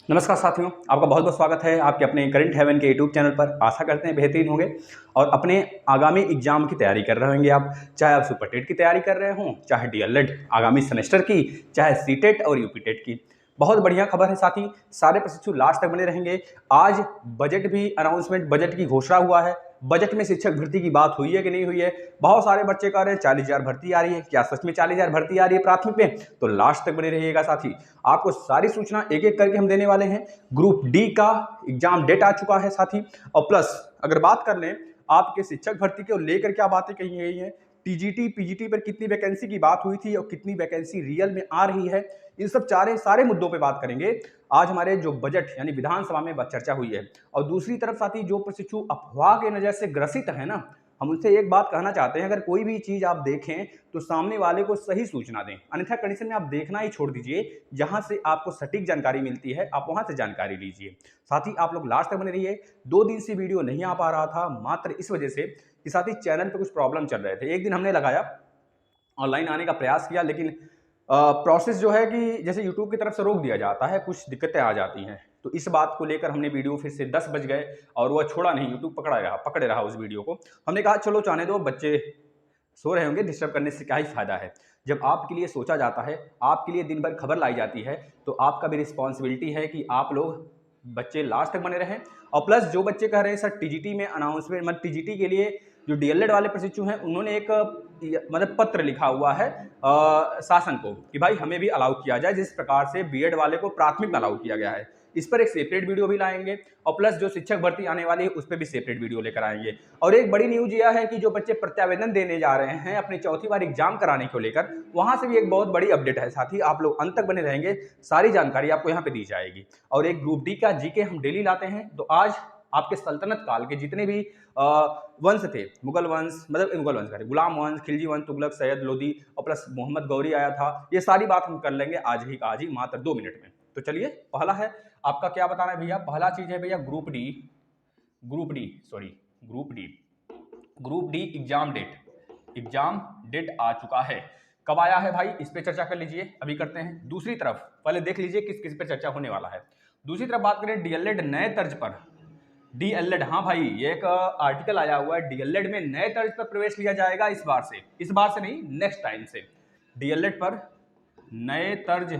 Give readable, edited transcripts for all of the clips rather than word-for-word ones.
नमस्कार साथियों, आपका बहुत बहुत स्वागत है आपके अपने करंट हेवन के यूट्यूब चैनल पर। आशा करते हैं बेहतरीन होंगे और अपने आगामी एग्जाम की तैयारी कर रहे होंगे आप। चाहे आप सुपर टेट की तैयारी कर रहे हों, चाहे डीएलएड आगामी सेमेस्टर की, चाहे सीटेट और यूपीटेट की। बहुत बढ़िया खबर है साथी, सारे प्रशिक्षु लास्ट तक बने रहेंगे। आज बजट भी अनाउंसमेंट, बजट की घोषणा हुआ है। बजट में शिक्षक भर्ती की बात हुई है कि नहीं हुई है। बहुत सारे बच्चे कह रहे हैं 40,000 भर्ती आ रही है। क्या सच में 40,000 भर्ती आ रही है प्राथमिक में? तो लास्ट तक बने रहिएगा साथी, आपको सारी सूचना एक एक करके हम देने वाले हैं। ग्रुप डी का एग्जाम डेट आ चुका है साथी। और प्लस अगर बात कर लें आपके शिक्षक भर्ती को लेकर क्या बातें कही गई हैं, टीजीटी पीजीटी पर कितनी वैकेंसी की बात हुई थी और कितनी वैकेंसी रियल में आ रही है, इन सब सारे मुद्दों पे बात करेंगे। आज हमारे जो बजट यानी विधानसभा में चर्चा हुई है। और दूसरी तरफ साथी, जो प्रशिक्षु अफवाह के नजर से ग्रसित है ना, हम उनसे एक बात कहना चाहते हैं, अगर कोई भी चीज आप देखें तो सामने वाले को सही सूचना दें, अन्यथा कंडीशन में आप देखना ही छोड़ दीजिए। जहां से आपको सटीक जानकारी मिलती है आप वहां से जानकारी लीजिए। साथ ही आप लोग लास्ट तक बने रहिए। 2 दिन से वीडियो नहीं आ पा रहा था मात्र इस वजह से कि साथी चैनल पे कुछ प्रॉब्लम चल रहे थे। एक दिन हमने लगाया, ऑनलाइन आने का प्रयास किया, लेकिन प्रोसेस जो है कि जैसे यूट्यूब की तरफ से रोक दिया जाता है, कुछ दिक्कतें आ जाती हैं। तो इस बात को लेकर हमने वीडियो फिर से 10 बज गए और वह छोड़ा नहीं, यूट्यूब पकड़े रहा उस वीडियो को। हमने कहा चलो जाने दो, बच्चे सो रहे होंगे, डिस्टर्ब करने से क्या ही फायदा है। जब आपके लिए सोचा जाता है, आपके लिए दिन भर खबर लाई जाती है, तो आपका भी रिस्पॉन्सिबिलिटी है कि आप लोग बच्चे लास्ट तक बने रहें। और प्लस जो बच्चे कह रहे हैं सर टीजीटी में अनाउंसमेंट, मतलब टीजीटी के लिए जो डीएलएड वाले प्रशिक्षु हैं उन्होंने एक मतलब पत्र लिखा हुआ है शासन को कि भाई हमें भी अलाउ किया जाए जिस प्रकार से बीएड वाले को प्राथमिक में अलाउ किया गया है। इस पर एक सेपरेट वीडियो भी लाएंगे और प्लस जो शिक्षक भर्ती आने वाली है उस पर भी सेपरेट वीडियो लेकर आएंगे। और एक बड़ी न्यूज यह है कि जो बच्चे प्रत्यावेदन देने जा रहे हैं अपनी चौथी बार एग्जाम कराने को लेकर, वहां से भी एक बहुत बड़ी अपडेट है साथी। आप लोग अंत तक बने रहेंगे, सारी जानकारी आपको यहाँ पे दी जाएगी। और एक ग्रुप डी का जीके हम डेली लाते हैं। तो आज आपके सल्तनत काल के जितने भी वंश थे, मुगल वंश, मतलब मुगल वंश, गुलाम वंश, खिलजी वंश, तुगलक, सैयद लोदी और प्लस मोहम्मद गौरी आया था, ये सारी बात हम कर लेंगे आज ही मात्र 2 मिनट में। तो चलिए, पहला है आपका क्या बताना है भैया? पहला चीज है भैया ग्रुप डी एग्जाम डेट आ चुका है। कब आया है भाई, इस पे चर्चा कर लीजिए, अभी करते हैं। दूसरी तरफ पहले देख लीजिए किस किस पे चर्चा होने वाला है। दूसरी तरफ बात करें डीएलएड नए तर्ज पर, डीएलएड, हाँ भाई ये एक आर्टिकल आया हुआ है, डीएलएड में नए तर्ज पर प्रवेश लिया जाएगा इस बार से नहीं, नेक्स्ट टाइम से डीएलएड पर नए तर्ज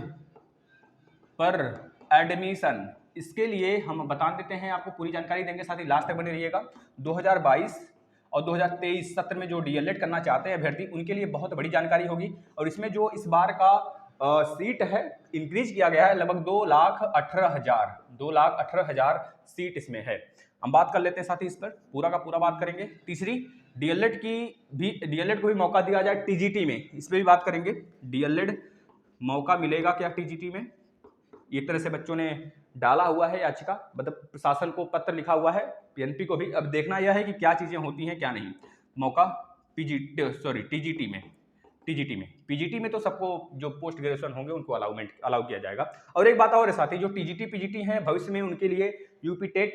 पर एडमिशन। इसके लिए हम बता देते हैं, आपको पूरी जानकारी देंगे, साथ ही लास्ट तक बने रहिएगा। 2022 और 2023 सत्र में जो डीएलएड करना चाहते हैं अभ्यर्थी, उनके लिए बहुत बड़ी जानकारी होगी। और इसमें जो इस बार का सीट है इंक्रीज किया गया है, लगभग 2,18,000 सीट इसमें है। हम बात कर लेते हैं साथ ही इस पर पूरा का पूरा बात करेंगे। तीसरी, डीएलएड को भी मौका दिया जाए टीजीटी में, इस पर भी बात करेंगे। डीएलएड मौका मिलेगा क्या टीजीटी में? एक तरह से बच्चों ने डाला हुआ है याचिका, मतलब प्रशासन को पत्र लिखा हुआ है, पीएनपी को भी। अब देखना यह है कि क्या चीजें होती हैं क्या नहीं। मौका टीजीटी में पीजीटी में तो सबको जो पोस्ट ग्रेजुएशन होंगे उनको अलाउ किया जाएगा। और एक बात और है साथी, जो टीजीटी पीजीटी हैं भविष्य में उनके लिए यूपीटेट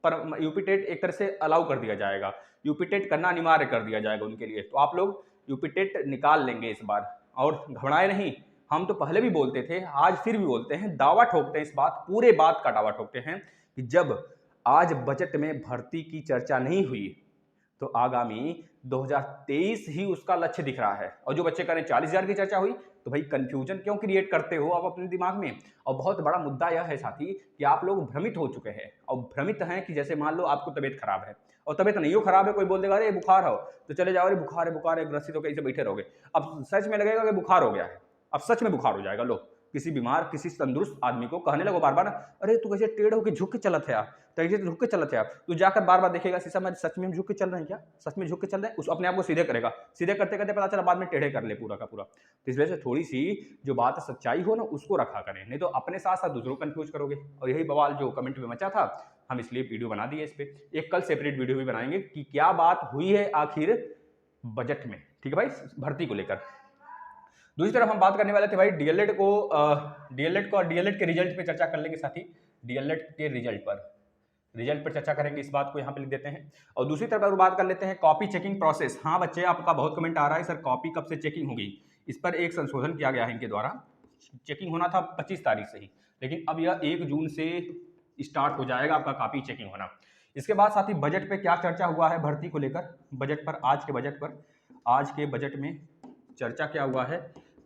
एक तरह से अलाउ कर दिया जाएगा, यूपीटेट करना अनिवार्य कर दिया जाएगा उनके लिए। तो आप लोग यूपीटेट निकाल लेंगे इस बार, और घबराए नहीं। हम तो पहले भी बोलते थे, आज फिर भी बोलते हैं, दावा ठोकते हैं, इस बात पूरे बात का दावा ठोकते हैं कि जब आज बजट में भर्ती की चर्चा नहीं हुई तो आगामी 2023 ही उसका लक्ष्य दिख रहा है। और जो बच्चे कह रहे हैं 40,000 की चर्चा हुई, तो भाई कंफ्यूजन क्यों क्रिएट करते हो आप अपने दिमाग में? और बहुत बड़ा मुद्दा यह है साथी कि आप लोग भ्रमित हो चुके हैं, और भ्रमित हैं कि जैसे मान लो आपको तबीयत खराब है, और तबीयत नहीं हो खराब है, कोई बोल देगा अरे बुखार हो, तो चले जाओ, अरे बुखार है ग्रसित होकर ऐसे बैठे रहोगे। अब सच में लगेगा कि बुखार हो गया है, अब सच में बुखार हो जाएगा। लो, किसी बीमार, किसी तंदुरुस्त आदमी को कहने लगो बार बार, अरे तू कैसे टेढ़ होकर झुक के चलत है यार, कैसे झुक के चलत है यार। तू जाकर बार बार देखेगा शीशा में, सच में हम झुक के चल रहे हैं क्या? सच में झुक के चल रहे हैं? उस अपने आप को सीधे करेगा, सीधे करते करते पता चला बाद में टेढ़े कर ले पूरा का पूरा। तो इस वजह से थोड़ी सी जो बात सच्चाई हो ना उसको रखा करें, नहीं तो अपने साथ साथ दूसरों को कंफ्यूज करोगे। और यही बवाल जो कमेंट में मचा था, हम इसलिए वीडियो बना दिए इस पे। एक कल सेपरेट वीडियो भी बनाएंगे कि क्या बात हुई है आखिर बजट में, ठीक है भाई, भर्ती को लेकर। दूसरी तरफ हम बात करने वाले थे भाई डीएलएड के रिजल्ट पे चर्चा कर लेंगे साथी। डीएलएड के रिजल्ट पर चर्चा करेंगे, इस बात को यहाँ पे लिख देते हैं। और दूसरी तरफ अगर बात कर लेते हैं कॉपी चेकिंग प्रोसेस। हाँ बच्चे, आपका बहुत कमेंट आ रहा है सर कॉपी कब से चेकिंग होगी, इस पर एक संशोधन किया गया है इनके द्वारा। चेकिंग होना था 25 तारीख से ही, लेकिन अब यह 1 जून से स्टार्ट हो जाएगा आपका कॉपी चेकिंग होना। इसके बाद साथ ही बजट पे क्या चर्चा हुआ है भर्ती को लेकर, बजट पर आज के बजट में चर्चा क्या हुआ है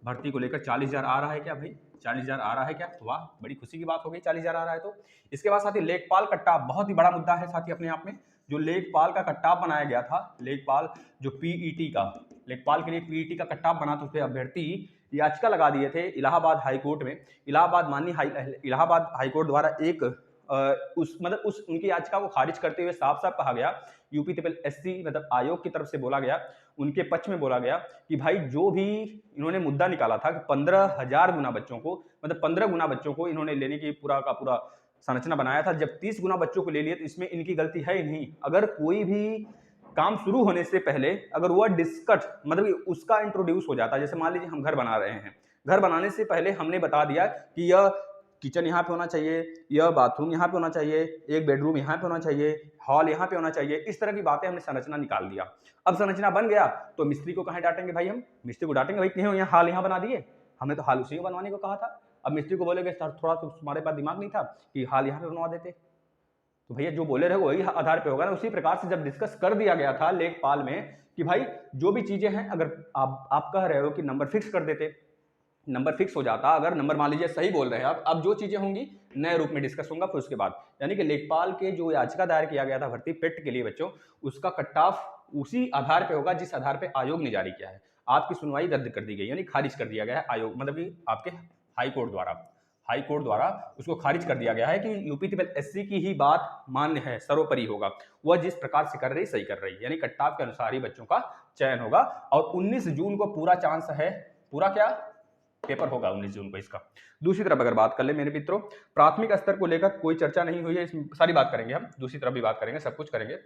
भर्ती को लेकर। 40,000 आ रहा है क्या भाई? 40,000 आ रहा है क्या? वाह, बड़ी खुशी की बात हो गई, 40,000 आ रहा है तो। इसके बाद साथी लेखपाल कट्टा बहुत ही बड़ा मुद्दा है साथी अपने आप में। जो लेखपाल का कट्टा बनाया गया था, लेखपाल जो पीईटी का, लेखपाल के लिए पीईटी का कट्टा बना, तो उस पर अभ्यर्थी याचिका लगा दिए थे इलाहाबाद हाईकोर्ट में। इलाहाबाद हाईकोर्ट द्वारा एक उस उनकी याचिका को खारिज करते हुए साफ साफ कहा गया, यूपी ट्रिपल एससी मतलब आयोग की तरफ से बोला गया, उनके पक्ष में बोला गया कि भाई जो भी इन्होंने मुद्दा निकाला था कि 15,000 गुना बच्चों को, मतलब 15 गुना बच्चों को इन्होंने लेने की पूरा का पूरा संरचना बनाया था, जब 30 गुना बच्चों को ले लिए तो इसमें इनकी गलती है ही नहीं। अगर कोई भी काम शुरू होने से पहले अगर वह डिस्कस मतलब उसका इंट्रोड्यूस हो जाता, जैसे मान लीजिए हम घर बना रहे हैं, घर बनाने से पहले हमने बता दिया कि यह किचन यहाँ पे होना चाहिए, यह बाथरूम यहाँ पे होना चाहिए, एक बेडरूम यहाँ पे होना चाहिए, हॉल यहाँ पे होना चाहिए, इस तरह की बातें हमने संरचना निकाल दिया। अब संरचना बन गया तो मिस्त्री को कहाँ डांटेंगे भाई? हम मिस्त्री को डांटेंगे भाई क्यों यहाँ हॉल यहाँ बना दिए, हमने तो हॉल उसी को बनवाने को कहा था। अब मिस्त्री को बोलेगे सर थोड़ा तो तुम्हारे पास दिमाग नहीं था कि हॉल यहाँ पे बनवा देते, तो भैया जो बोले रहे वही आधार पे होगा ना। उसी प्रकार से जब डिस्कस कर दिया गया था लेखपाल में कि भाई जो भी चीजें हैं, अगर आप कह रहे हो कि नंबर फिक्स कर देते, नंबर फिक्स हो जाता, अगर नंबर मान लीजिए सही बोल रहे हैं आप, अब जो चीजें होंगी नए रूप में डिस्कस होगा फिर उसके बाद। यानी कि लेखपाल के जो याचिका दायर किया गया था भर्ती पेट के लिए बच्चों, उसका कट ऑफ उसी आधार पे होगा जिस आधार पे आयोग ने जारी किया है। आपकी सुनवाई रद्द कर दी गई, यानी खारिज कर दिया गया है आयोग, मतलब कि आपके हाई कोर्ट द्वारा उसको खारिज कर दिया गया है कि यूपी ट्रिपल एससी की ही बात मान्य है, सर्वोपरि होगा, वह जिस प्रकार से कर रही सही कर रही है, यानी कट्टाफ के अनुसार ही बच्चों का चयन होगा। और 19 जून को पूरा चांस है, पूरा क्या पेपर होगा 19 जून को इसका। दूसरी तरफ अगर बात कर ले मेरे मित्रों, प्राथमिक स्तर को लेकर कोई चर्चा नहीं हुई है, इसमें सारी बात करेंगे हम, दूसरी तरफ भी बात करेंगे, सब कुछ करेंगे।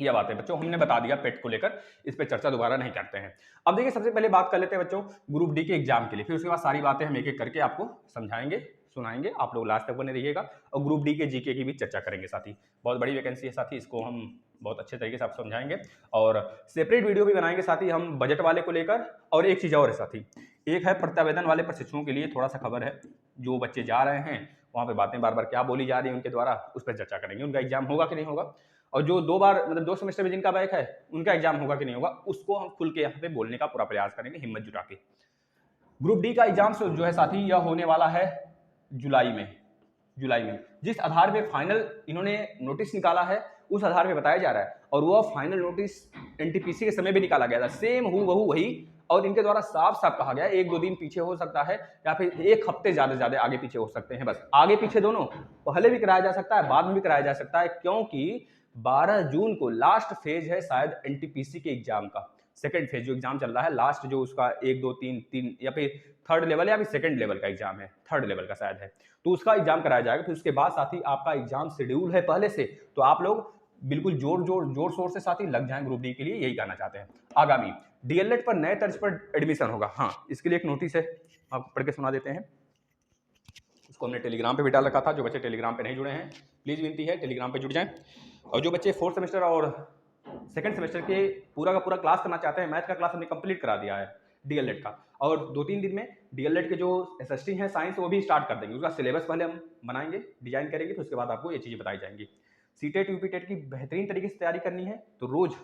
यह बात है बच्चों, हमने बता दिया पेट को लेकर, इस पे चर्चा दोबारा नहीं करते हैं। अब देखिए सबसे पहले बात कर लेते हैं बच्चों ग्रुप डी के एग्जाम के लिए, फिर उसके बाद सारी बातें हम एक एक करके आपको समझाएंगे सुनाएंगे, आप लोग लास्ट तक बने रहिएगा। और ग्रुप डी के जीके की भी चर्चा करेंगे साथी, बहुत बड़ी वैकेंसी है साथी, इसको हम बहुत अच्छे तरीके से आप समझाएंगे और सेपरेट वीडियो भी बनाएंगे साथी हम बजट वाले को लेकर। और एक चीज़ और है साथी, एक है प्रत्यावेदन वाले प्रशिक्षुओं के लिए थोड़ा सा खबर है, जो बच्चे जा रहे हैं वहाँ पे बातें बार बार क्या बोली जा रही है उनके द्वारा, उस पर चर्चा करेंगे, उनका एग्जाम होगा कि नहीं होगा, और जो 2 बार मतलब 2 सेमेस्टर में जिनका बैक है उनका एग्जाम होगा कि नहीं होगा, उसको हम खुल के यहाँ पे बोलने का पूरा प्रयास करेंगे हिम्मत जुटा के। ग्रुप डी का एग्जाम जो है साथी यह होने वाला है जुलाई में जिस आधार पे फाइनल इन्होंने नोटिस निकाला है उस आधार पे बताया जा रहा है, और वह फाइनल नोटिस एनटीपीसी के समय भी निकाला गया था, सेम हूबहू वही, और इनके द्वारा साफ साफ कहा गया 1-2 दिन पीछे हो सकता है या फिर 1 हफ्ते ज्यादा से ज्यादा आगे पीछे हो सकते हैं, बस आगे पीछे दोनों, पहले भी कराया जा सकता है बाद में भी कराया जा सकता है, क्योंकि 12 जून को लास्ट फेज है शायद एनटीपीसी के एग्जाम का, सेकंड फेज जो एग्जाम चल रहा है लास्ट, जो उसका 1 2 3 या फिर थर्ड लेवल या फिर सेकंड लेवल का एग्जाम है, थर्ड लेवल का शायद है, तो उसका एग्जाम कराया जाएगा। फिर उसके बाद साथी आपका एग्जाम शेड्यूल है पहले से, तो आप लोग बिल्कुल जोर शोर से साथी लग जाएं ग्रुप डी के लिए, यही कहना चाहते हैं। आगामी डीएलएड पर नए तर्ज पर एडमिशन होगा, हाँ इसके लिए एक नोटिस है, आपको पढ़ के सुना देते हैं। उसको हमने टेलीग्राम पे भी डाल रखा था, जो बच्चे टेलीग्राम पे नहीं जुड़े हैं प्लीज़ विनती है टेलीग्राम पे जुड़ जाएं, और जो बच्चे 4th सेमेस्टर और 2nd सेमेस्टर के पूरा का पूरा क्लास करना चाहते हैं, मैथ का क्लास हमने कंप्लीट करा दिया है डीएलएड का, और 2-3 दिन में डीएलएड के जो एसएसटी हैं साइंस वो भी स्टार्ट कर देंगे, उसका सिलेबस पहले हम बनाएंगे डिजाइन करेंगे, फिर उसके बाद आपको ये चीज़ें बताई जाएंगी। सीटेट यूपीटेट की बेहतरीन तरीके से तैयारी करनी है तो रोज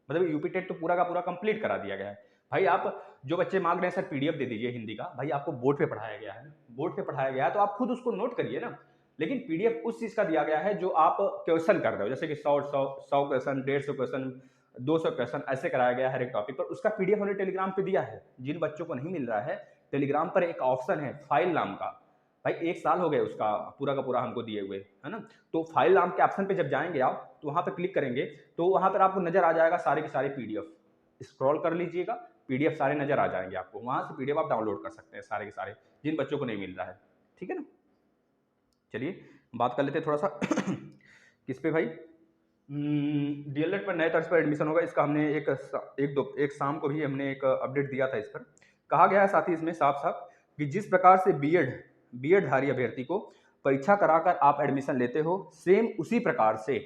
मतलब यूपीटेट तो पूरा का पूरा कंप्लीट करा दिया गया है भाई। आप जो बच्चे मांग रहे हैं सर पीडीएफ दे दीजिए हिंदी का, भाई आपको बोर्ड पे पढ़ाया गया है, बोर्ड पे पढ़ाया गया है तो आप खुद उसको नोट करिए ना, लेकिन पीडीएफ उस चीज का दिया गया है जो आप क्वेश्चन कर रहे हो, जैसे कि 100 क्वेश्चन, 150 क्वेश्चन, 200 क्वेश्चन ऐसे कराया गया है हर एक टॉपिक पर, उसका पीडीएफ हमने टेलीग्राम पे दिया है। जिन बच्चों को नहीं मिल रहा है, टेलीग्राम पर एक ऑप्शन है फाइल नाम का, भाई 1 साल हो गए उसका पूरा का पूरा हमको दिए हुए, है ना, तो फाइल नाम के ऑप्शन पे जब जाएंगे आप तो वहां पे क्लिक करेंगे तो वहां पर आपको नजर आ जाएगा सारे के सारे पीडीएफ, स्क्रॉल कर लीजिएगा पीडीएफ सारे नजर आ जाएंगे आपको, वहां से पीडीएफ आप डाउनलोड कर सकते हैं सारे के सारे, जिन बच्चों को नहीं मिल रहा है, ठीक है ना। चलिए बात कर लेते हैं थोड़ा सा किस पे भाई, डीएलएड पर नए तर्ज पर एडमिशन होगा, इसका हमने एक शाम को भी हमने एक अपडेट दिया था। इस पर कहा गया है साथ ही इसमें साफ साफ कि जिस प्रकार से बीएड धारी अभ्यर्थी को परीक्षा कराकर आप एडमिशन लेते हो, सेम उसी प्रकार से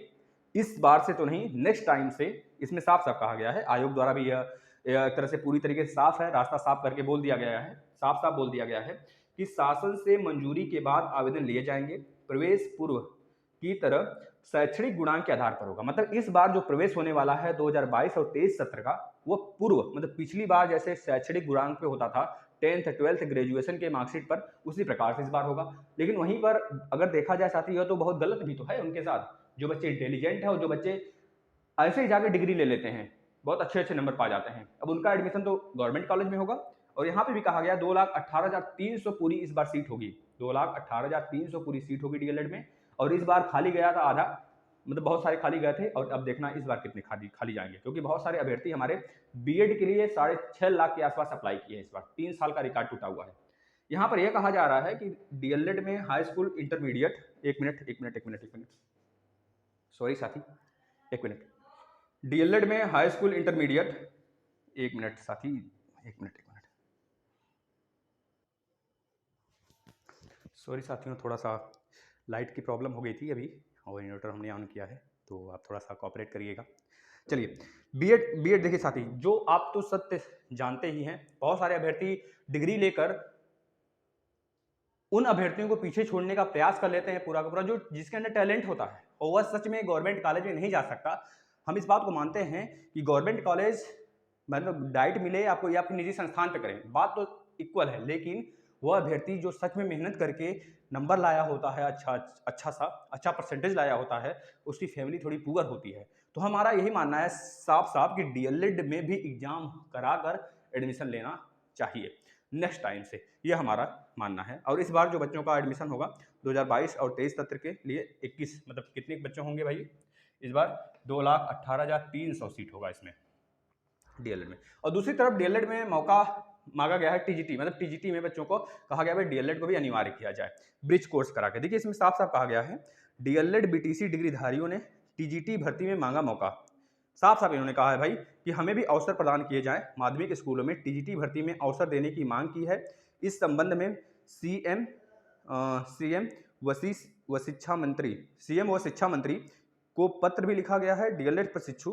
इस बार से तो नहीं नेक्स्ट टाइम से, इसमें साफ साफ कहा गया है, आयोग द्वारा भी यह एक तरह से पूरी तरीके से साफ है, रास्ता साफ करके बोल दिया गया है, साफ साफ बोल दिया गया है कि शासन से मंजूरी के बाद आवेदन लिए जाएंगे, प्रवेश पूर्व की तरह शैक्षणिक गुणांक के आधार पर होगा। मतलब इस बार जो प्रवेश होने वाला है 2022 और 23 सत्र का, वो पूर्व मतलब पिछली बार जैसे शैक्षणिक गुणांक पे होता था 10th 12th ग्रेजुएशन के मार्कशीट पर, उसी प्रकार से इस बार होगा। लेकिन वहीं पर अगर देखा जाए साथी, यह तो बहुत गलत भी तो है उनके साथ। जो बच्चे इंटेलिजेंट है और जो बच्चे ऐसे ही जाके डिग्री ले लेते हैं, बहुत अच्छे अच्छे नंबर पा जाते हैं, अब उनका एडमिशन तो गवर्नमेंट कॉलेज में होगा। और यहाँ पे भी कहा गया 2,18,300 पूरी इस बार सीट होगी, 2,18,300 पूरी सीट होगी डीएलएड में। और इस बार खाली गया था आधा, मतलब बहुत सारे खाली गए थे, और अब देखना इस बार कितने खाली जाएंगे, क्योंकि बहुत सारे अभ्यर्थी हमारे बीएड के लिए 6.5 लाख के आसपास अप्लाई किए हैं इस बार। 3 साल का रिकॉर्ड टूटा हुआ है। यहाँ पर यह कहा जा रहा है कि डीएलएड में हाई स्कूल इंटरमीडिएट, एक मिनट सॉरी साथी, एक मिनट, डीएलएड में हाई स्कूल इंटरमीडिएट, एक मिनट साथी, एक मिनट सॉरी साथियों, थोड़ा सा लाइट की प्रॉब्लम हो गई थी अभी, और इन्वर्टर हमने ऑन किया है, तो आप थोड़ा सा कोऑपरेट करिएगा। चलिए, बीएड देखिए साथी, जो आप तो सत्य जानते ही हैं, बहुत सारे अभ्यर्थी डिग्री लेकर उन अभ्यर्थियों को पीछे छोड़ने का प्रयास कर लेते हैं पूरा का पूरा, जो जिसके अंदर टैलेंट होता है, और वह सच में गवर्नमेंट कॉलेज में नहीं जा सकता। हम इस बात को मानते हैं कि गवर्नमेंट कॉलेज मतलब डाइट मिले आपको या फिर निजी संस्थान पे करें, बात तो इक्वल है, लेकिन वह अभ्यर्थी जो सच में मेहनत करके नंबर लाया होता है, अच्छा परसेंटेज लाया होता है, उसकी फैमिली थोड़ी पुअर होती है। तो हमारा यही मानना है साफ साफ कि डीएलएड में भी एग्जाम कराकर एडमिशन लेना चाहिए नेक्स्ट टाइम से, यह हमारा मानना है। और इस बार जो बच्चों का एडमिशन होगा 2022 और 23 सत्र के लिए 21, मतलब कितने बच्चे होंगे भाई इस बार, 2,18,300 सीट होगा इसमें डीएलएड में। और दूसरी तरफ डीएलएड में मौका मांगा गया है टीजीटी, मतलब टीजीटी में बच्चों को कहा गया है डीएलएड को भी अनिवार्य किया जाए ब्रिज कोर्स करा के। देखिए इसमें साफ साफ कहा गया है डीएलएड बीटीसी डिग्रीधारियों ने टीजीटी भर्ती में मांगा मौका। साफ साफ इन्होंने कहा है भाई कि हमें भी अवसर प्रदान किए जाएं, माध्यमिक स्कूलों में टीजीटी भर्ती में अवसर देने की मांग की है। इस संबंध में सीएम व शिक्षा मंत्री को पत्र भी लिखा गया है। डीएलएड प्रशिक्षु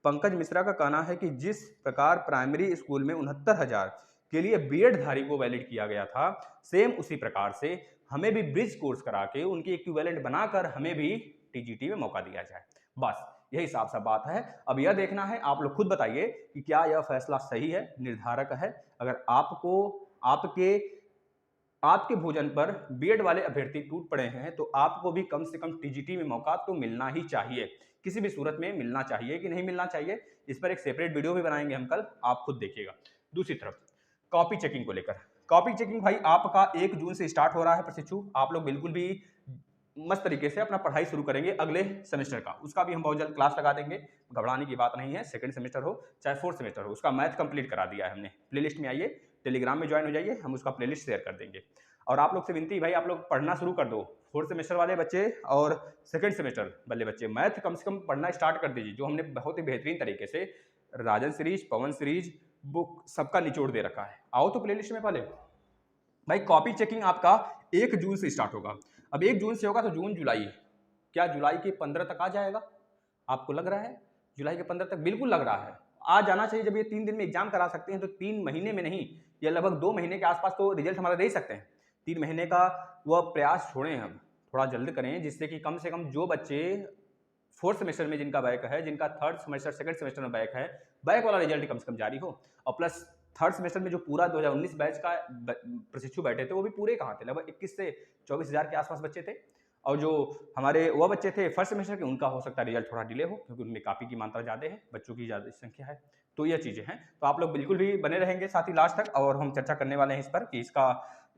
पंकज मिश्रा का कहना है कि जिस प्रकार प्राइमरी स्कूल में 69,000 के लिए बीएड धारी को वैलिड किया गया था, सेम उसी प्रकार से हमें भी ब्रिज कोर्स करा के उनकी इक्विवेलेंट बनाकर हमें भी टीजीटी में मौका दिया जाए। बस यही साफ साफ बात है। अब यह देखना है, आप लोग खुद बताइए कि क्या यह फैसला सही है, निर्धारक है। अगर आपको आपके भोजन पर बीएड वाले अभ्यर्थी टूट पड़े हैं, तो आपको भी कम से कम टीजीटी में मौका तो मिलना ही चाहिए, किसी भी सूरत में मिलना चाहिए कि नहीं मिलना चाहिए, इस पर एक सेपरेट वीडियो भी बनाएंगे हम कल, आप खुद देखिएगा। दूसरी तरफ कॉपी चेकिंग को लेकर, कॉपी चेकिंग भाई आपका 1 जून से स्टार्ट हो रहा है प्रशिक्षु। आप लोग बिल्कुल भी मस्त तरीके से अपना पढ़ाई शुरू करेंगे अगले सेमेस्टर का, उसका भी हम बहुत जल्द क्लास लगा देंगे, घबराने की बात नहीं है। सेकंड सेमेस्टर हो चाहे 4th सेमेस्टर हो, उसका मैथ कंप्लीट करा दिया है हमने। प्लेलिस्ट में आइए, टेलीग्राम में ज्वाइन हो जाइए, हम उसका प्लेलिस्ट शेयर कर देंगे। और आप लोग से विनती भाई, आप लोग पढ़ना शुरू कर दो, 4th सेमेस्टर वाले बच्चे और 2nd सेमेस्टर वाले बच्चे मैथ कम से कम पढ़ना स्टार्ट कर दीजिए, जो हमने बहुत ही बेहतरीन तरीके से राजन सीरीज, पवन सीरीज बुक सबका निचोड़ दे रखा है। आओ तो प्लेलिस्ट में पहले भाई। कॉपी चेकिंग आपका 1 जून से स्टार्ट होगा। अब 1 जून से होगा तो जून जुलाई, क्या जुलाई के 15 तक आ जाएगा? आपको लग रहा है जुलाई के 15 तक? बिल्कुल लग रहा है, आ जाना चाहिए। जब ये 3 दिन में एग्जाम करा सकते हैं तो 3 महीने में नहीं, या लगभग 2 महीने के आसपास तो रिजल्ट हमारा दे सकते हैं। 3 महीने का वह प्रयास छोड़ें, हम थोड़ा जल्द करें, जिससे कि कम से कम जो बच्चे 4th सेमेस्टर में जिनका बैक है, जिनका 3rd सेमेस्टर 2nd सेमेस्टर में बैक है, बैक वाला रिजल्ट कम से कम जारी हो। और प्लस 3rd सेमेस्टर में जो पूरा 2019 बैच का प्रशिक्षु बैठे थे, वो भी पूरे कहाँ थे, लगभग 21 से 24 हज़ार के आसपास बच्चे थे। और जो हमारे वह बच्चे थे 1st सेमेस्टर के, उनका हो सकता है रिजल्ट थोड़ा डिले हो, क्योंकि उनमें कापी की मात्रा ज़्यादा है, बच्चों की ज़्यादा संख्या है। तो ये चीज़ें हैं, तो आप लोग बिल्कुल भी बने रहेंगे साथ ही लास्ट तक, और हम चर्चा करने वाले हैं इस पर कि इसका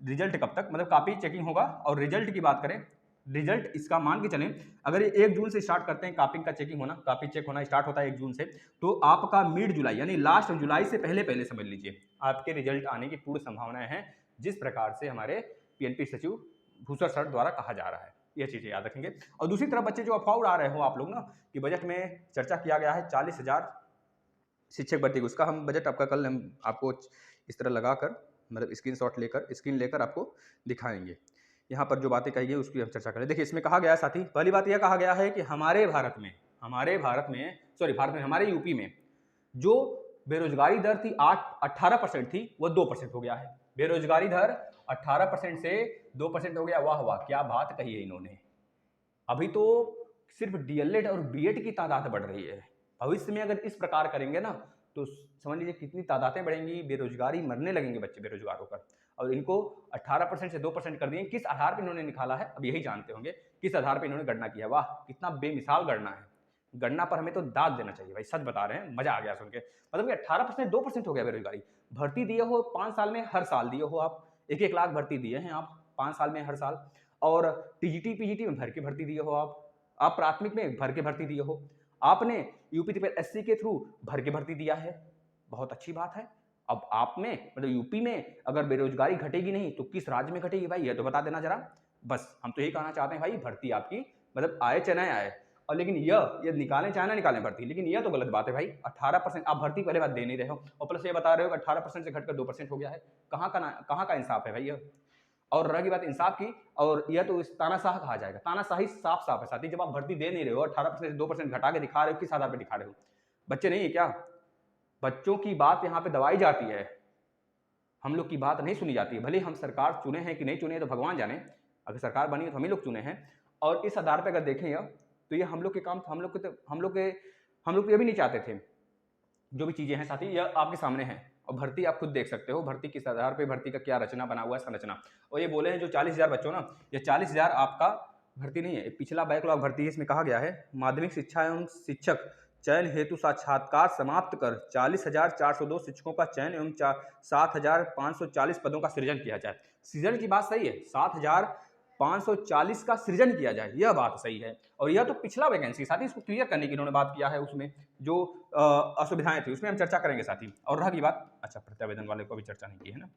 रिजल्ट कब तक, मतलब कापी चेकिंग होगा। और रिजल्ट की बात करें, रिजल्ट इसका मान के चलें, अगर ये 1 जून से स्टार्ट करते हैं कापी का चेकिंग होना, कापी चेक होना स्टार्ट होता है 1 जून से, तो आपका मिड जुलाई यानी लास्ट जुलाई से पहले समझ लीजिए आपके रिजल्ट आने की पूरी संभावनाएं हैं, जिस प्रकार से हमारे पीएनपी सचिव भूसर सर द्वारा कहा जा रहा है। ये चीज़ें याद रखेंगे। और दूसरी तरफ बच्चे जो अफवाह उड़ा रहे हो आप लोग ना, कि बजट में चर्चा किया गया है 40,000 शिक्षक भर्ती, उसका हम बजट आपका कल हम आपको इस तरह लगाकर, मतलब स्क्रीन लेकर आपको दिखाएंगे। यहाँ पर जो बातें कही गई उसकी हम चर्चा करें। देखिए इसमें कहा गया है साथी, पहली बात यह कहा गया है कि हमारे यूपी में जो बेरोजगारी दर थी 18% थी, वह 2% हो गया है। बेरोजगारी दर 18% से 2% हो गया। वाह वाह, क्या बात कही है इन्होंने। अभी तो सिर्फ डीएलएड और बीएड की तादाद बढ़ रही है। भविष्य में अगर इस प्रकार करेंगे ना तो समझ लीजिए कितनी तादादें बढ़ेंगी, बेरोजगारी, मरने लगेंगे बच्चे बेरोजगार होकर। और इनको 18% से 2% कर दिए। किस आधार पर इन्होंने निकाला है, अब यही जानते होंगे किस आधार पर इन्होंने गणना किया। वाह, कितना बेमिसाल गणना है। गणना पर हमें तो दाद देना चाहिए भाई, सच बता रहे हैं, मजा आ गया सुन के। मतलब कि 18% 2% हो गया बेरोजगारी। भर्ती दिए हो 5 साल में, हर साल दिए हो आप 1-1 लाख भर्ती दिए हैं आप 5 साल में हर साल। और टीजीटी पीजीटी में भर के भर्ती दिए हो आप प्राथमिक में भर के भर्ती दिए हो, आपने यूपी एससी के थ्रू भर के भर्ती दिया है। बहुत अच्छी बात है। अब आप में मतलब यूपी में अगर बेरोजगारी घटेगी नहीं तो किस राज्य में घटेगी भाई, ये तो बता देना जरा। बस हम तो यही कहना चाहते हैं भाई, भर्ती आपकी मतलब आए चाहे ना आए। और लेकिन ये निकालें चाहे ना निकालें भर्ती, लेकिन यह तो गलत बात है भाई। 18% आप भर्ती पहले बात दे नहीं रहे हो, और प्लस ये बता रहे हो कि 18% से घटकर 2% हो गया है। कहाँ का इंसाफ है भाई ये। और रही बात इंसाफ की, और यह तो तानाशाह कहा जाएगा। तानाशाही साफ साफ है साथी, जब आप भर्ती दे नहीं रहे हो, 18% से 2% घटा के दिखा रहे हो, किस आधार पर दिखा रहे हो। बच्चे नहीं है क्या, बच्चों की बात यहाँ पे दबाई जाती है, हम लोग की बात नहीं सुनी जाती है। भले हम सरकार चुने हैं कि नहीं चुने हैं तो भगवान जाने, अगर सरकार बनी है तो हम ही लोग चुने हैं। और इस आधार पर अगर देखें तो ये हम लोग के काम, हम लोग ये भी नहीं चाहते थे। जो भी चीजें हैं साथी यह आपके सामने हैं, और भर्ती आप खुद देख सकते हो, भर्ती किस आधार पे, भर्ती का क्या रचना बना हुआ है, संरचना। और ये बोले हैं जो 40,000 बच्चों ना, ये 40,000 आपका भर्ती नहीं है, पिछला बैकलॉग भर्ती है। इसमें कहा गया है माध्यमिक शिक्षा एवं शिक्षक चयन हेतु साक्षात्कार समाप्त कर 40,402 शिक्षकों का चयन एवं 7,540 पदों का सृजन किया जाए। सृजन की बात सही है, 7,540 का सृजन किया जाए, यह बात सही है। और यह तो पिछला वैकेंसी साथी, इसको क्लियर करने की इन्होंने बात किया है। उसमें जो असुविधाएं थी उसमें हम चर्चा करेंगे साथी। और रह की बात, अच्छा प्रत्यावेदन वाले को भी चर्चा नहीं की है ना।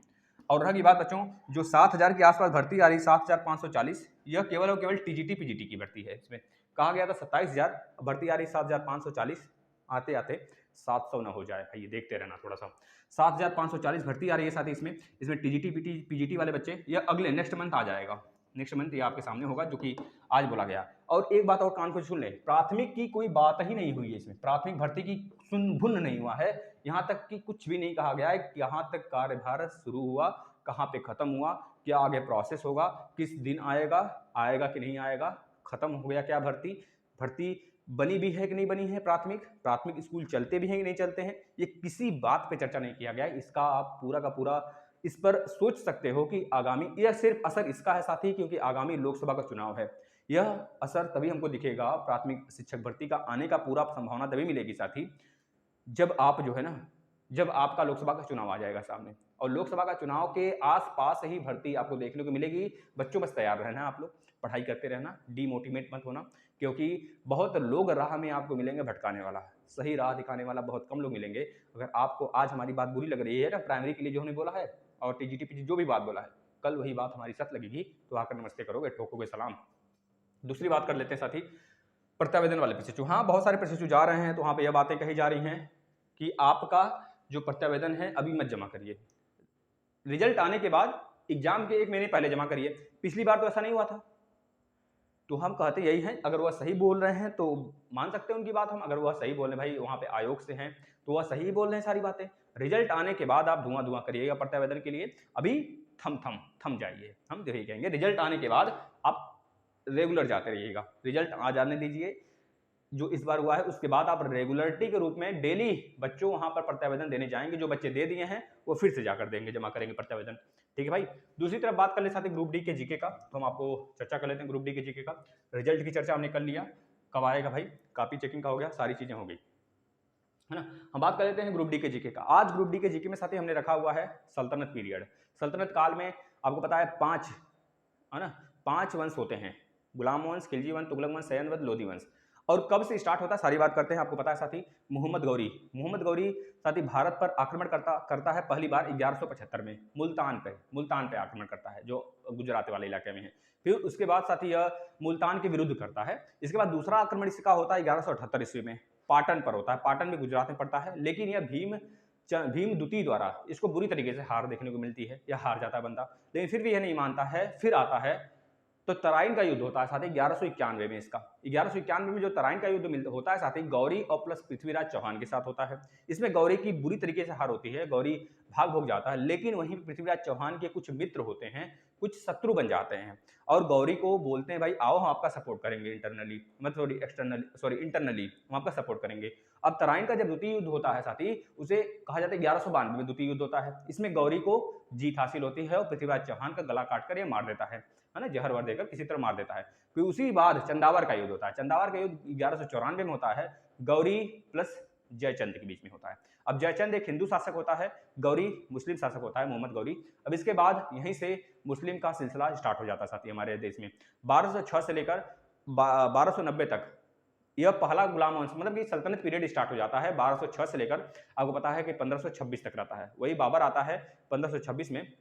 और रह की बात बच्चों, जो 7,000 के आसपास भर्ती आ रही, 7,540, यह केवल और केवल टीजीटी पीजीटी की भर्ती है। इसमें कहा गया था 27,000, भर्ती आ रही 7,540, आते आते 700 ना हो जाए भाई, ये देखते रहना थोड़ा सा। 7,540 भर्ती आ रही है साथी। इसमें टीजीटी पीजीटी वाले बच्चे, यह अगले नेक्स्ट मंथ आ जाएगा। नेक्स्ट मंथ ये आपके सामने होगा, जो कि आज बोला गया। और एक बात और कान को सुन ले, प्राथमिक की कोई बात ही नहीं हुई है इसमें, प्राथमिक भर्ती की सुन भुन नहीं हुआ है। यहाँ तक कि कुछ भी नहीं कहा गया है कि यहाँ तक कार्यभार शुरू हुआ, कहाँ पे खत्म हुआ, क्या आगे प्रोसेस होगा, किस दिन आएगा कि नहीं आएगा, खत्म हो गया क्या भर्ती बनी भी है कि नहीं बनी है, प्राथमिक स्कूल चलते भी हैं कि नहीं चलते हैं, ये किसी बात पे चर्चा नहीं किया गया है। इसका आप पूरा का पूरा इस पर सोच सकते हो कि आगामी, यह सिर्फ असर इसका है साथी क्योंकि आगामी लोकसभा का चुनाव है। यह असर तभी हमको दिखेगा, प्राथमिक शिक्षक भर्ती का आने का पूरा संभावना तभी मिलेगी साथी जब आप जो है ना, जब आपका लोकसभा का चुनाव आ जाएगा सामने। और लोकसभा का चुनाव के आसपास ही भर्ती आपको देखने को मिलेगी। बच्चों बस तैयार रहना, आप लोग पढ़ाई करते रहना, डीमोटिवेट मत होना, क्योंकि बहुत लोग राह में आपको मिलेंगे भटकाने वाला, सही राह दिखाने वाला बहुत कम लोग मिलेंगे। अगर आपको आज हमारी बात बुरी लग रही है ना, प्राइमरी के लिए जो हमने बोला है और टीजीटी पीजी जो भी बात बोला है, कल वही बात हमारी सच लगेगी तो आकर नमस्ते करोगे, ठोकोगे सलाम। दूसरी बात कर लेते हैं साथी, प्रत्यावेदन वाले प्रशिक्षु। हाँ, बहुत सारे प्रशिक्षु जा रहे हैं तो वहाँ पे यह बातें कही जा रही हैं कि आपका जो प्रत्यावेदन है अभी मत जमा करिए, रिजल्ट आने के बाद एग्जाम के 1 महीने पहले जमा करिए। पिछली बार तो ऐसा नहीं हुआ था। तो हम कहते यही हैं, अगर वह सही बोल रहे हैं तो मान सकते हैं उनकी बात हम, अगर वह सही बोल रहे हैं भाई, वहाँ पे आयोग से हैं तो वह सही बोल रहे हैं सारी बातें। रिजल्ट आने के बाद आप धुआं करिएगा प्रत्यावेदन के लिए, अभी थम जाइए। हम यही कहेंगे, रिजल्ट आने के बाद आप रेगुलर जाते रहिएगा, रिजल्ट आ जाने दीजिए जो इस बार हुआ है, उसके बाद आप रेगुलरिटी के रूप में डेली बच्चों वहां पर प्रत्यावेदन देने जाएंगे। जो बच्चे दे दिए हैं वो फिर से जाकर देंगे, जमा करेंगे प्रत्यावेदन। ठीक है भाई। दूसरी तरफ बात कर ले साथ ही ग्रुप डी के जीके का, तो हम आपको चर्चा कर लेते हैं ग्रुप डी के जीके का। रिजल्ट की चर्चा हमने कर लिया, कब आएगा भाई, कॉपी चेकिंग का हो गया, सारी चीजें हो गई है ना। हम बात कर लेते हैं ग्रुप डी के जीके का। आज ग्रुप डी के जीके में साथ ही हमने रखा हुआ है सल्तनत पीरियड। सल्तनत काल में आपको पता है 5 है ना, 5 वंश होते हैं, गुलाम वंश, खिलजी वंश, तुगलक वंश, सैयद वंश, लोधी वंश। और कब से स्टार्ट होता है सारी बात करते हैं। आपको पता है साथी, मोहम्मद गौरी साथी भारत पर आक्रमण करता है पहली बार 1175 में, मुल्तान पे आक्रमण करता है, जो गुजरात वाले इलाके में है। फिर उसके बाद साथी यह मुल्तान के विरुद्ध करता है। इसके बाद दूसरा आक्रमण इसका होता है 1178 ईस्वी में, पाटन पर होता है। पाटन भी गुजरात में पड़ता है, लेकिन यह भीम द्वितीय द्वारा इसको बुरी तरीके से हार देखने को मिलती है, यह हार जाता है बंदा, लेकिन फिर भी यह नहीं मानता है। फिर आता है तो तराइन का युद्ध होता है साथी 1191 में। इसका 1191 में जो तराइन का युद्ध होता है साथी गौरी और प्लस पृथ्वीराज चौहान के साथ होता है। इसमें गौरी की बुरी तरीके से हार होती है, गौरी भाग भोग जाता है, लेकिन वहीं पृथ्वीराज चौहान के कुछ मित्र होते हैं, कुछ शत्रु बन जाते हैं और गौरी को बोलते हैं भाई आओ हम आपका सपोर्ट करेंगे इंटरनली, मतलब इंटरनली हम आपका सपोर्ट करेंगे। अब तराइन का जब द्वितीय युद्ध होता है साथी उसे कहा जाता है 1192 में द्वितीय युद्ध होता है। इसमें गौरी को जीत हासिल होती है और पृथ्वीराज चौहान का गला काटकर ये मार देता है ना, जहर वर देकर किसी तरह मार देता है। फिर उसी बाद चंदावर का युद्ध होता है। चंदावर का युद्ध 1194 में होता है, गौरी प्लस जयचंद के बीच में होता है। अब जयचंद एक हिंदू शासक होता है, गौरी मुस्लिम शासक होता है, मोहम्मद गौरी। अब इसके बाद यहीं से मुस्लिम का सिलसिला स्टार्ट हो जाता है साथी हमारे देश में। 1206 से लेकर 1290 तक यह पहला गुलाम वंश मतलब कि सल्तनत पीरियड स्टार्ट हो जाता है। 1206 से लेकर आपको पता है कि 1526 तक रहता है। वही बाबर आता है 1526 में,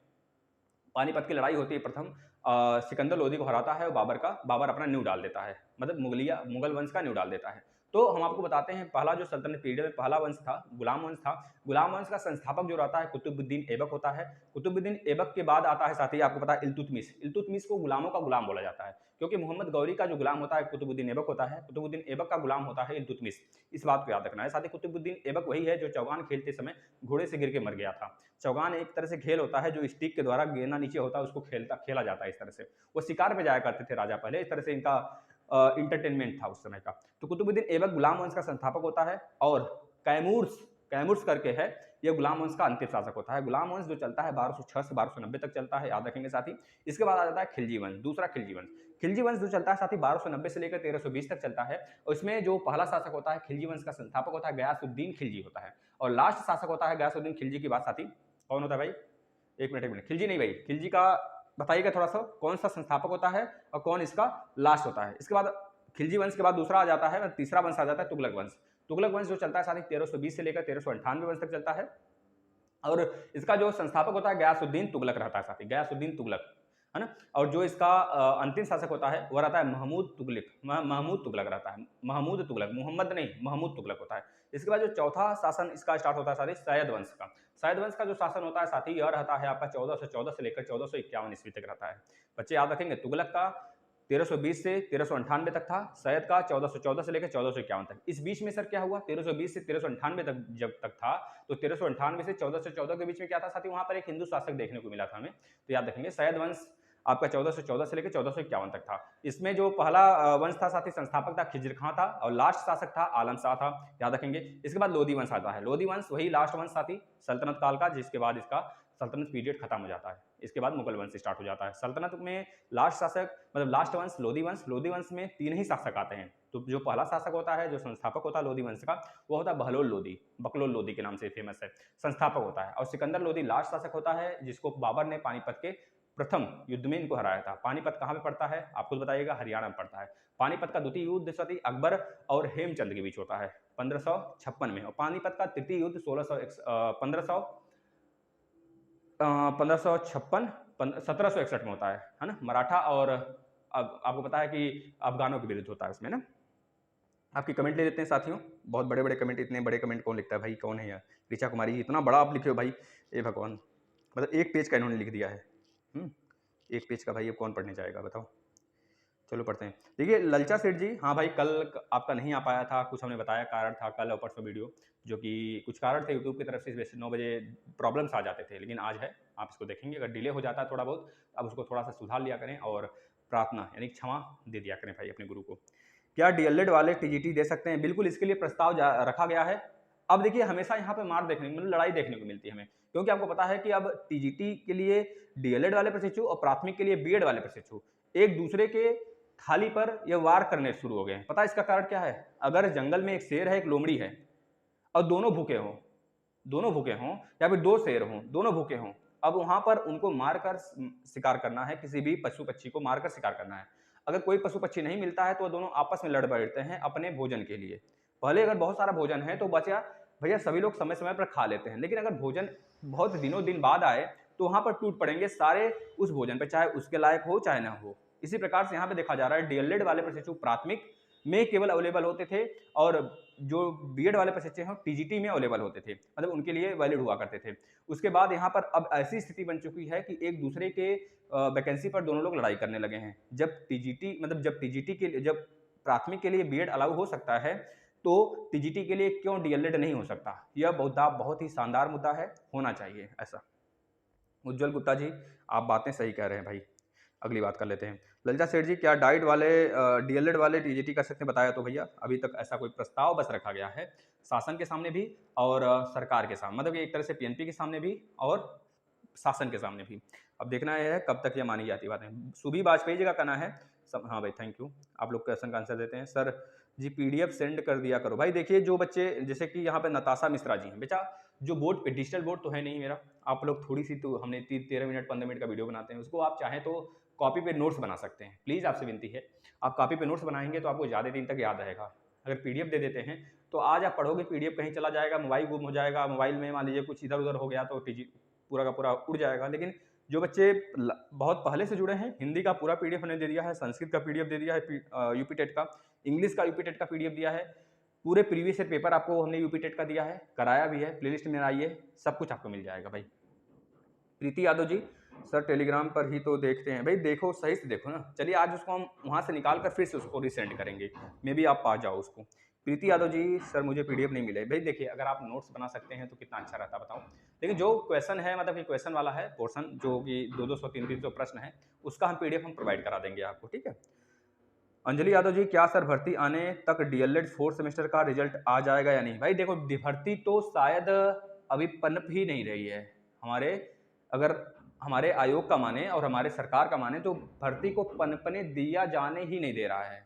पानीपत की लड़ाई होती है प्रथम, सिकंदर लोदी को हराता है और बाबर अपना न्यू डाल देता है, मतलब मुगल वंश का न्यू डाल देता है। तो हम आपको बताते हैं पहला जो सल्तनत पीरियड में पहला वंश था गुलाम वंश था। गुलाम वंश का संस्थापक जो रहता है कुतुबुद्दीन ऐबक होता है। कुतुबुद्दीन ऐबक के बाद आता है साथी आपको पता है इल्तुतमिश। इल्तुतमिश को गुलामों का गुलाम बोला जाता है क्योंकि मोहम्मद गौरी का जो गुलाम होता है कुतुबुद्दीन ऐबक होता है, कुतुबुद्दीन ऐबक का गुलाम होता है इल्तुतमिश। इस बात को याद रखना है साथी। कुतुबुद्दीन ऐबक वही है जो चौगान खेलते समय घोड़े से गिर के मर गया था। चौगान एक तरह से खेल होता है जो स्टिक के द्वारा गेंदा नीचे होता है उसको खेला जाता है। इस तरह से वो शिकार पे जाया करते थे राजा पहले, इस तरह से इनका इंटरटेनमेंट था उस समय का। तो कुतुबुद्दीन ऐबक गुलाम वंश का संस्थापक होता है और कैमूर्स करके है यह गुलाम वंश का अंतिम शासक होता है। गुलाम वंश जो चलता है 1206 से 1290 तक चलता है, याद रखेंगे साथी। इसके बाद आ जाता है खिलजी वंश, दूसरा खिलजी वंश। खिलजी वंश जो चलता है साथी 1290 से लेकर 1320 तक चलता है और इसमें जो पहला शासक होता है खिलजी वंश का संस्थापक होता है गयासुद्दीन खिलजी होता है और लास्ट शासक होता है गयासुद्दीन खिलजी की बात साथी कौन होता है भाई? एक मिनट, खिलजी नहीं भाई, खिलजी का बताइएगा थोड़ा सा कौन सा संस्थापक होता है और कौन इसका लास्ट होता है। इसके बाद खिलजी वंश के बाद दूसरा आ जाता है, तीसरा वंश आ जाता है तुगलक वंश। तुगलक वंश जो चलता है साथी 1320 से लेकर 1398 वंश तक चलता है और इसका जो संस्थापक होता है गयासुद्दीन तुगलक रहता है साथी, गयासुद्दीन तुगलक, है ना। और जो इसका अंतिम शासक होता है वह रहता है महमूद तुगलक रहता है, महमूद तुगलक, मोहम्मद नहीं महमूद तुगलक होता है। इसके बाद जो चौथा शासन इसका स्टार्ट होता है साथी सैयद वंश का। सैयद वंश का जो शासन होता है साथी यह रहता है आपका 1414 से लेकर 1451 ईस्वी तक रहता है। बच्चे याद रखेंगे तुगलक का 1320 से 1398 तक था, सैयद का 1414 से लेकर 1451 तक। इस बीच में सर क्या हुआ 1320 से 1398 तक जब तक था तो 1398 से 1414 के बीच में क्या था साथी, वहां पर एक हिंदू शासक देखने को मिला था हमें। तो याद रखेंगे सैयद वंश आपका 1414 से लेकर 1451 तक था। इसमें जो पहला वंश था साथी संस्थापक था खिज्र खां था और लास्ट शासक था आलम शाह था, याद रखेंगे। इसके बाद लोधी वंश आता है। लोधी वंश वही लास्ट वंश साथी सल्तनत काल का, जिसके बाद इसका सल्तनत पीरियड खत्म हो जाता है। इसके बाद मुगल वंश स्टार्ट हो जाता है। सल्तनत में लास्ट शासक मतलब लास्ट वंश लोधी वंश। लोधी वंश में 3 ही शासक आते हैं। तो जो पहला शासक होता है जो संस्थापक होता है लोधी वंश का वो होता है बहलोल लोधी, बकलोल लोधी के नाम से फेमस है, संस्थापक होता है। और सिकंदर लोधी लास्ट शासक होता है जिसको बाबर ने पानीपत के प्रथम युद्ध में इनको हराया था। पानीपत कहाँ पे पड़ता है आप खुद बताइएगा, हरियाणा में पड़ता है। पानीपत का द्वितीय युद्ध साथी अकबर और हेमचंद के बीच होता है 1556 में और पानीपत का तृतीय युद्ध 1761 में होता है ना। मराठा और अब आपको पता है कि अफगानों के विरुद्ध होता है उसमें ना। आपकी कमेंट ले लेते हैं साथियों, बहुत बड़े बड़े कमेंट, इतने बड़े कमेंट कौन लिखता है भाई, कौन है यार? ऋचा कुमारी जी इतना बड़ा आप लिखे हो भाई, ए भगवान, मतलब एक पेज का इन्होंने लिख दिया है। एक पेज का भाई अब कौन पढ़ने जाएगा बताओ। चलो पढ़ते हैं। देखिए ललचा सेठ जी, हाँ भाई कल आपका नहीं आ पाया था, कुछ हमने बताया कारण था कल और परसों वीडियो, जो कि कुछ कारण थे यूट्यूब की तरफ से, वैसे 9 बजे प्रॉब्लम्स आ जाते थे, लेकिन आज है, आप इसको देखेंगे। अगर डिले हो जाता है थोड़ा बहुत अब उसको थोड़ा सा सुधार लिया करें और प्रार्थना यानी क्षमा दे दिया करें भाई अपने गुरु को। क्या डीएलएड वाले टीजीटी दे सकते हैं? बिल्कुल, इसके लिए प्रस्ताव रखा गया है। अब देखिए हमेशा यहाँ पे मार देखने मतलब लड़ाई देखने को मिलती है हमें, क्योंकि आपको पता है कि अब टीजीटी के लिए डीएलएड वाले प्रशिक्षु और प्राथमिक के लिए बीएड वाले प्रशिक्षु एक दूसरे के थाली पर ये वार करने शुरू हो गए हैं। पता है इसका कारण क्या है? अगर जंगल में एक शेर है एक लोमड़ी है और दोनों भूखे हों या फिर 2 शेर हों, दोनों भूखे हों, अब वहां पर उनको मारकर शिकार करना है, किसी भी पशु पक्षी को मारकर शिकार करना है। अगर कोई पशु पक्षी नहीं मिलता है तो दोनों आपस में लड़ बैठते हैं अपने भोजन के लिए। पहले अगर बहुत सारा भोजन है तो बचा भैया सभी लोग समय समय पर खा लेते हैं, लेकिन अगर भोजन बहुत दिनों दिन बाद आए तो वहां पर टूट पड़ेंगे सारे उस भोजन पर, चाहे उसके लायक हो चाहे ना हो। इसी प्रकार से यहाँ पे देखा जा रहा है डीएलएड वाले प्रशिक्षु प्राथमिक में केवल अवेलेबल होते थे, और जो बीएड वाले प्रशिक्षक हैं टीजीटी में अवेलेबल होते थे, मतलब उनके लिए वैलिड हुआ करते थे। उसके बाद यहाँ पर अब ऐसी स्थिति बन चुकी है कि एक दूसरे के वैकेंसी पर दोनों लोग लड़ाई करने लगे हैं। जब टीजीटी के लिए, जब प्राथमिक के लिए बीएड अलाउ हो सकता है, तो टीजीटी के लिए क्यों डीएलएड नहीं हो सकता? यह मुद्दा बहुत ही शानदार मुद्दा है, होना चाहिए ऐसा। उज्जवल गुप्ता जी, आप बातें सही कह रहे हैं भाई। अगली बात कर लेते हैं। ललिता सेठ जी, क्या डाइट वाले डीएलएड वाले टीजीटी कर सकते हैं? बताया तो भैया अभी तक ऐसा कोई प्रस्ताव बस रखा गया है शासन के सामने भी और सरकार के सामने, मतलब एक तरह से पीएनपी के सामने भी और शासन के सामने भी। अब देखना यह है कब तक यह मानी जाती बातें। सुबी वाजपेयी जी का कहना है हाँ भाई थैंक यू, आप लोग क्वेश्चन का आंसर देते हैं। सर जी पीडीएफ सेंड कर दिया करो। भाई देखिए, जो बच्चे जैसे कि यहाँ पे नताशा मिश्रा जी हैं, बेटा जो बोर्ड पे डिजिटल बोर्ड तो है नहीं मेरा, आप लोग थोड़ी सी, तो हमने 13 मिनट 15 मिनट का वीडियो बनाते हैं, उसको आप चाहें तो कॉपी पे नोट्स बना सकते हैं। प्लीज़ आपसे विनती है, आप कॉपी पे नोट्स बनाएंगे तो आपको ज़्यादा दिन तक याद रहेगा। अगर पीडीएफ दे देते हैं तो आज आप पढ़ोगे, पीडीएफ कहीं चला जाएगा, मोबाइल गुम हो जाएगा, मोबाइल में मान लीजिए कुछ इधर उधर हो गया तो पूरा का पूरा उड़ जाएगा। लेकिन जो बच्चे बहुत पहले से जुड़े हैं, हिंदी का पूरा पीडीएफ हमने दे दिया है, संस्कृत का पीडीएफ दे दिया है, यूपी टेट का, इंग्लिश का यूपी टेट का पीडीएफ दिया है, पूरे प्रीवियस ईयर पेपर आपको हमने यूपी टेट का दिया है, कराया भी है, प्लेलिस्ट में आइए, सब कुछ आपको मिल जाएगा भाई। प्रीति यादव जी, सर टेलीग्राम पर ही तो देखते हैं। भाई देखो, सही से देखो ना। चलिए आज उसको हम वहाँ से निकाल कर फिर से उसको रिसेंड करेंगे, मे बी आप पा जाओ उसको। प्रीति यादव जी, सर मुझे पीडीएफ नहीं मिले। भाई देखिए, अगर आप नोट्स बना सकते हैं तो कितना अच्छा रहता बताओ। लेकिन जो क्वेश्चन है, मतलब कि क्वेश्चन वाला है पोर्सन, जो कि 200 300 प्रश्न है, उसका हम पीडीएफ हम प्रोवाइड करा देंगे आपको, ठीक है। अंजलि यादव जी, क्या सर भर्ती आने तक डीएलएड 4th सेमेस्टर का रिजल्ट आ जाएगा या नहीं? भाई देखो, भर्ती तो शायद अभी पनप ही नहीं रही है। अगर हमारे आयोग का माने और हमारे सरकार का माने तो भर्ती को पनपने दिया जाने ही नहीं दे रहा है।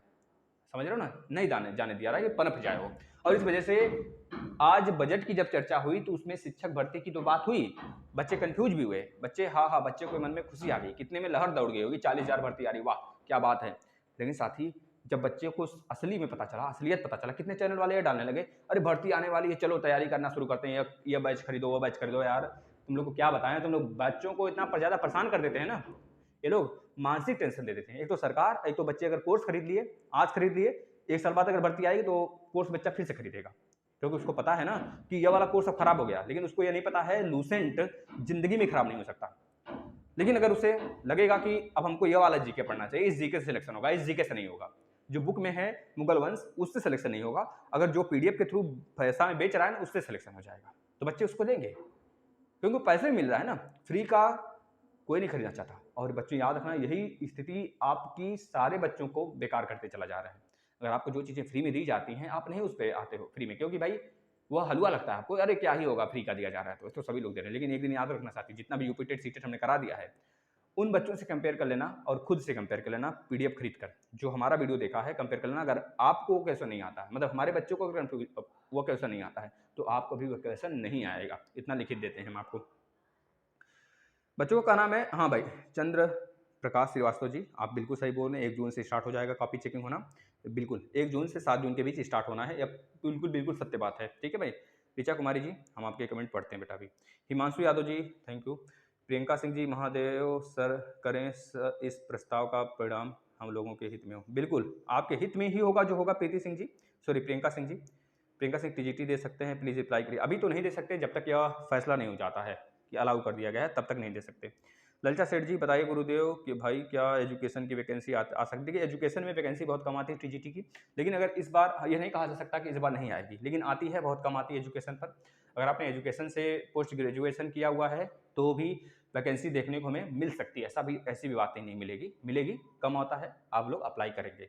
समझ रहे हो ना, नहीं जाने दिया रहा है कि पनप जाए वो। और इस वजह से आज बजट की जब चर्चा हुई तो उसमें शिक्षक भर्ती की तो बात हुई, बच्चे कंफ्यूज भी हुए, बच्चे को मन में खुशी आ गई, कितने में लहर दौड़ गई होगी, 40,000 भर्ती आ रही, वाह क्या बात है। लेकिन साथ ही जब बच्चे को असलियत पता चला, कितने चैनल वाले ये डालने लगे, अरे भर्ती आने वाली है, चलो तैयारी करना शुरू करते हैं, ये बैच खरीदो, वो बैच खरीदो। यार तुम लोग को क्या बताएं, तुम लोग बच्चों को इतना ज़्यादा परेशान कर देते हैं ना, ये लोग मानसिक टेंशन दे देते हैं। एक तो सरकार, एक तो बच्चे अगर कोर्स खरीद लिए, आज खरीद लिए, 1 साल बाद अगर भर्ती आएगी तो कोर्स बच्चा फिर से खरीदेगा, क्योंकि उसको पता है ना कि ये वाला कोर्स अब खराब हो गया। लेकिन उसको ये नहीं पता है लूसेंट जिंदगी में खराब नहीं हो सकता। लेकिन अगर उसे लगेगा कि अब हमको ये वाला जीके पढ़ना चाहिए, इस जीके से सिलेक्शन होगा, इस जीके से नहीं होगा, जो बुक में है मुगल वंश उससे सिलेक्शन नहीं होगा, अगर जो पीडीएफ के थ्रू पैसा में बेच रहा है ना उससे सिलेक्शन हो जाएगा, तो बच्चे उसको लेंगे, क्योंकि पैसे मिल रहा है ना, फ्री का कोई नहीं खरीदना चाहता। और बच्चों याद रखना, यही स्थिति आपकी सारे बच्चों को बेकार करते चला जा रहा है। अगर आपको जो चीज़ें फ्री में दी जाती हैं, आप नहीं उस पर आते हो फ्री में, क्योंकि भाई वह हलवा लगता है आपको, अरे क्या ही होगा, फ्री का दिया जा रहा है तो सभी लोग दे रहे हैं। लेकिन एक दिन याद रखना साथी, जितना भी यूपी टेट सी टेट हमने करा दिया है, उन बच्चों से कंपेयर कर लेना और खुद से कंपेयर कर लेना पीडीएफ खरीद कर, जो हमारा वीडियो देखा है कंपेयर कर लेना। अगर आपको क्वेश्चन नहीं आता है, मतलब हमारे बच्चों को अगर वो क्वेश्चन नहीं आता है, तो आपको भी वो क्वेश्चन नहीं आएगा, इतना लिखित देते हैं हम आपको। बच्चों का नाम है, हाँ भाई, चंद्र प्रकाश श्रीवास्तव जी, आप बिल्कुल सही बोल रहे हैं। 1 जून से स्टार्ट हो जाएगा कॉपी चेकिंग होना, बिल्कुल 1 जून से 7 जून के बीच स्टार्ट होना है, यह बिल्कुल सत्य बात है, ठीक है भाई। ऋचा कुमारी जी, हम आपके कमेंट पढ़ते हैं बेटा अभी। Himanshu Yadav ji, thank you. Priyanka Singh ji, Mahadev sir करें इस प्रस्ताव का परिणाम हम लोगों के हित में हो। बिल्कुल आपके हित में ही होगा जो होगा। प्रीति सिंह जी, सॉरी प्रियंका सिंह जी, प्रियंका सिंह टीजीटी दे सकते हैं, प्लीज़ अप्लाई करिए। अभी तो नहीं दे सकते, जब तक यह फैसला नहीं हो जाता है कि अलाउ कर दिया गया है, तब तक नहीं दे सकते। ललिता सेठ जी, बताइए गुरुदेव कि भाई क्या एजुकेशन की वैकेंसी आ सकती है? एजुकेशन में वैकेंसी बहुत कम आती है टीजीटी की, लेकिन अगर इस बार यह नहीं कहा जा सकता कि इस बार नहीं आएगी, लेकिन आती है, बहुत कम आती है एजुकेशन पर। अगर आपने एजुकेशन से पोस्ट ग्रेजुएशन किया हुआ है तो भी वैकेंसी देखने को हमें मिल सकती है, ऐसी भी बातें नहीं मिलेगी, कम आता है, आप लोग अप्लाई करेंगे,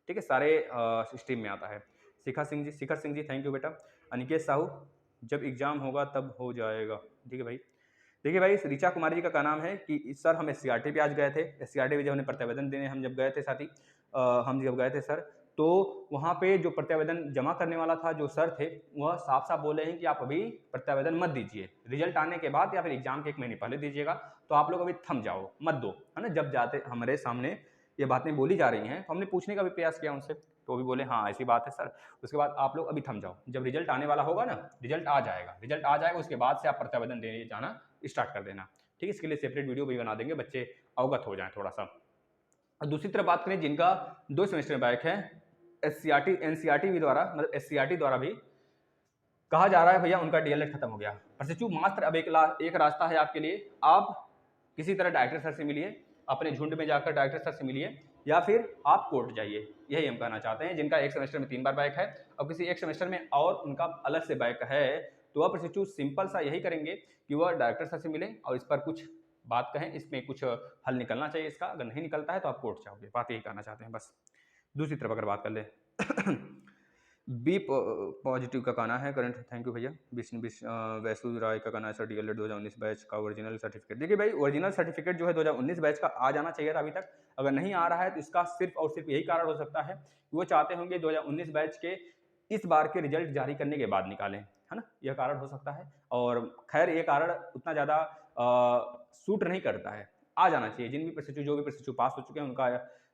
ठीक है, सारे स्ट्रीम में आता है। शिखर सिंह जी, थैंक यू बेटा। अनिकेत साहू, जब एग्जाम होगा तब हो जाएगा, ठीक है भाई। देखिए भाई, ऋचा कुमारी जी का क्या नाम है कि सर हम एससीईआरटी पे आज गए थे, एससीईआरटी पे जब हमने प्रत्यावेदन देने हम जब गए थे साथी, हम जब गए थे सर, तो वहाँ पे जो प्रत्यावेदन जमा करने वाला था, जो सर थे, वह साफ साफ बोले हैं कि आप अभी प्रत्यावेदन मत दीजिए, रिजल्ट आने के बाद या फिर एग्जाम के 1 महीने पहले दीजिएगा, तो आप लोग अभी थम जाओ, मत दो, है ना। जब जाते हमारे सामने ये बातें बोली जा रही हैं तो हमने पूछने का भी प्रयास किया उनसे, तो भी बोले हाँ ऐसी बात है सर, उसके बाद आप लोग अभी थम जाओ, जब रिजल्ट आने वाला होगा ना, रिजल्ट आ जाएगा, उसके बाद से आप प्रत्यावेदन देने जाना स्टार्ट कर देना, ठीक है। इसके लिए सेपरेट वीडियो भी बना देंगे, बच्चे अवगत हो जाएं थोड़ा सा। और दूसरी तरफ बात करें जिनका 2 सेमेस्टर में बैक है, एनसीईआरटी द्वारा मतलब एससीईआरटी द्वारा भी कहा जा रहा है भैया उनका डीएलएड खत्म हो गया। प्रशिक्षु मात्र अब एक रास्ता है आपके लिए, आप किसी तरह डायरेक्टर सर से मिलिए, अपने झुंड में जाकर डायरेक्टर सर से मिलिए, या फिर आप कोर्ट जाइए। यही हम कहना चाहते हैं। जिनका एक सेमेस्टर में 3 बार बैक है और किसी एक सेमेस्टर में और उनका अलग से बैक है, तो वह प्रशिक्षु सिंपल सा यही करेंगे कि वह डायरेक्टर सर से मिले और इस पर कुछ बात कहें, इसमें कुछ हल निकलना चाहिए इसका। अगर नहीं निकलता है तो आप कोर्ट जाओगे, बात यही कहना चाहते हैं बस। दूसरी तरफ अगर बात कर ले बी पॉजिटिव का कहना है करंट, थैंक यू भैया। वैसु राय का कहना है सर डीएलएड 2019 बैच का ओरिजिनल सर्टिफिकेट। देखिए भाई, ओरिजिनल सर्टिफिकेट जो है 2019 बैच का आ जाना चाहिए था अभी तक। अगर नहीं आ रहा है तो इसका सिर्फ और सिर्फ यही कारण हो सकता है कि वो चाहते होंगे 2019 बैच के इस बार के रिजल्ट जारी करने के बाद निकालें, है ना, यह कारण हो सकता है। और खैर ये कारण उतना ज़्यादा सूट नहीं करता है। आ जाना चाहिए, जो भी प्रशिक्षु पास हो चुके हैं उनका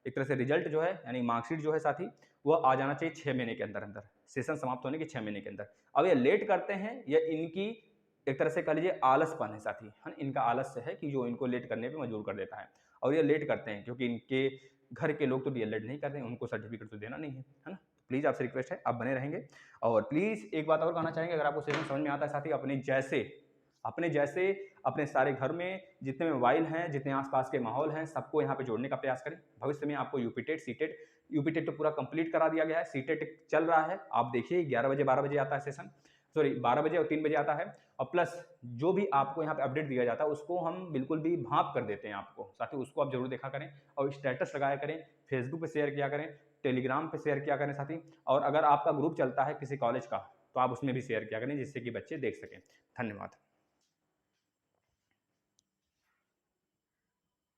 एक तरह से रिजल्ट जो है यानी मार्कशीट जो है साथी वो आ जाना चाहिए 6 महीने के अंदर अंदर, सेशन समाप्त होने के 6 महीने के अंदर। अब ये लेट करते हैं, ये इनकी एक तरह से कह लीजिए आलसपन है साथी, है ना, इनका आलस्य है कि जो इनको लेट करने पे मजबूर कर देता है। और ये लेट करते हैं क्योंकि इनके घर के लोग तो डीएलएड नहीं कर रहे हैं, उनको सर्टिफिकेट तो देना नहीं है ना। प्लीज़ आपसे रिक्वेस्ट है आप बने रहेंगे। और प्लीज़ एक बात और कहना चाहेंगे, अगर आपको सेशन समझ में आता है साथी, अपने जैसे अपने सारे घर में जितने मोबाइल हैं, जितने आसपास के माहौल हैं, सबको यहाँ पे जोड़ने का प्रयास करें। भविष्य में आपको यूपीटेट तो पूरा कंप्लीट करा दिया गया है, सीटेट चल रहा है। आप देखिए 11 बजे 12 बजे आता है सेशन, सॉरी 12 बजे और 3 बजे आता है। और प्लस जो भी आपको यहाँ पे अपडेट दिया जाता है उसको हम बिल्कुल भी भाप कर देते हैं आपको, साथ ही उसको आप जरूर देखा करें और स्टेटस लगाया करें, फेसबुक पे शेयर किया करें, टेलीग्राम पे शेयर किया करें साथी। और अगर आपका ग्रुप चलता है किसी कॉलेज का तो आप उसमें भी शेयर किया करें जिससे कि बच्चे देख सकें। धन्यवाद।